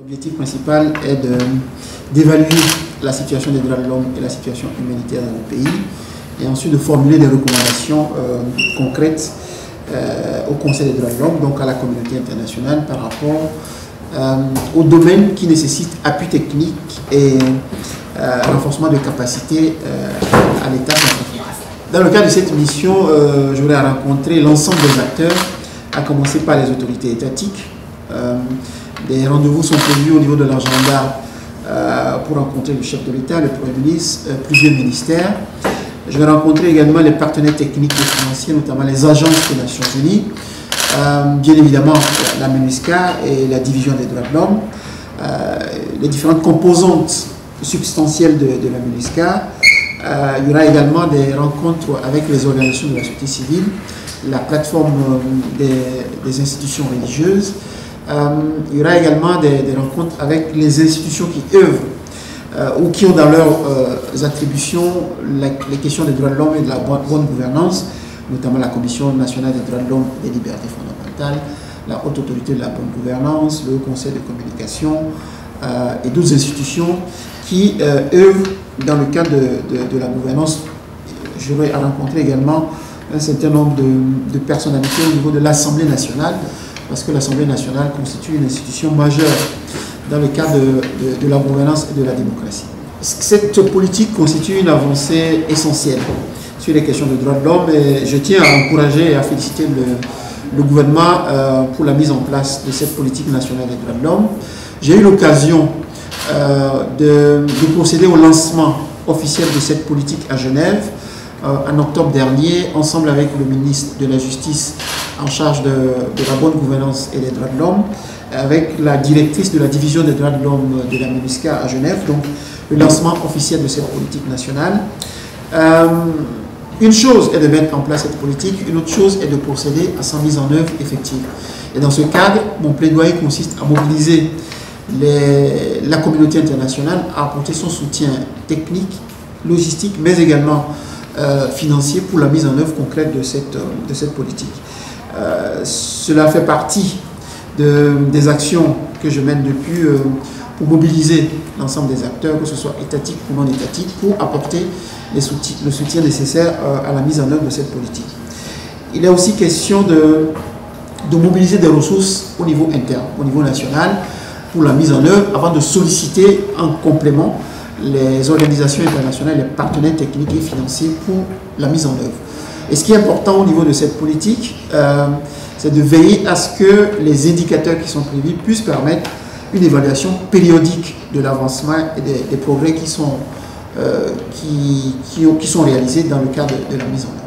L'objectif principal est d'évaluer la situation des droits de l'homme et la situation humanitaire dans le pays, et ensuite de formuler des recommandations concrètes au Conseil des droits de l'homme, donc à la communauté internationale, par rapport aux domaines qui nécessitent appui technique et renforcement de capacité à l'État centrafricain. Dans le cadre de cette mission, je voulais rencontrer l'ensemble des acteurs, à commencer par les autorités étatiques. Des rendez-vous sont prévus au niveau de l'agenda pour rencontrer le chef de l'État, le Premier ministre, plusieurs ministères. Je vais rencontrer également les partenaires techniques et financiers, notamment les agences des Nations Unies, bien évidemment la MINUSCA et la Division des droits de l'homme, les différentes composantes substantielles de la MINUSCA. Il y aura également des rencontres avec les organisations de la société civile, la plateforme des institutions religieuses. Il y aura également des rencontres avec les institutions qui œuvrent ou qui ont dans leurs attributions les questions des droits de l'homme et de la bonne gouvernance, notamment la Commission nationale des droits de l'homme et des libertés fondamentales, la Haute Autorité de la bonne gouvernance, le Conseil de communication et d'autres institutions qui œuvrent dans le cadre de la gouvernance. Je vais rencontrer également un certain nombre de personnalités au niveau de l'Assemblée nationale, parce que l'Assemblée nationale constitue une institution majeure dans le cadre de la gouvernance et de la démocratie. Cette politique constitue une avancée essentielle sur les questions de droits de l'homme, et je tiens à encourager et à féliciter le gouvernement pour la mise en place de cette politique nationale des droits de l'homme. J'ai eu l'occasion de procéder au lancement officiel de cette politique à Genève en octobre dernier, ensemble avec le ministre de la Justice en charge de la bonne gouvernance et des droits de l'homme, avec la directrice de la division des droits de l'homme de la MINUSCA à Genève, donc le lancement officiel de cette politique nationale. Une chose est de mettre en place cette politique, une autre chose est de procéder à sa mise en œuvre effective. Et dans ce cadre, mon plaidoyer consiste à mobiliser la communauté internationale, à apporter son soutien technique, logistique, mais également financier pour la mise en œuvre concrète de cette politique. Cela fait partie des actions que je mène depuis pour mobiliser l'ensemble des acteurs, que ce soit étatiques ou non étatiques, pour apporter le soutien nécessaire à la mise en œuvre de cette politique. Il est aussi question de mobiliser des ressources au niveau interne, au niveau national, pour la mise en œuvre, avant de solliciter en complément les organisations internationales, les partenaires techniques et financiers pour la mise en œuvre. Et ce qui est important au niveau de cette politique, c'est de veiller à ce que les indicateurs qui sont prévus puissent permettre une évaluation périodique de l'avancement et des progrès qui sont réalisés dans le cadre de la mise en œuvre.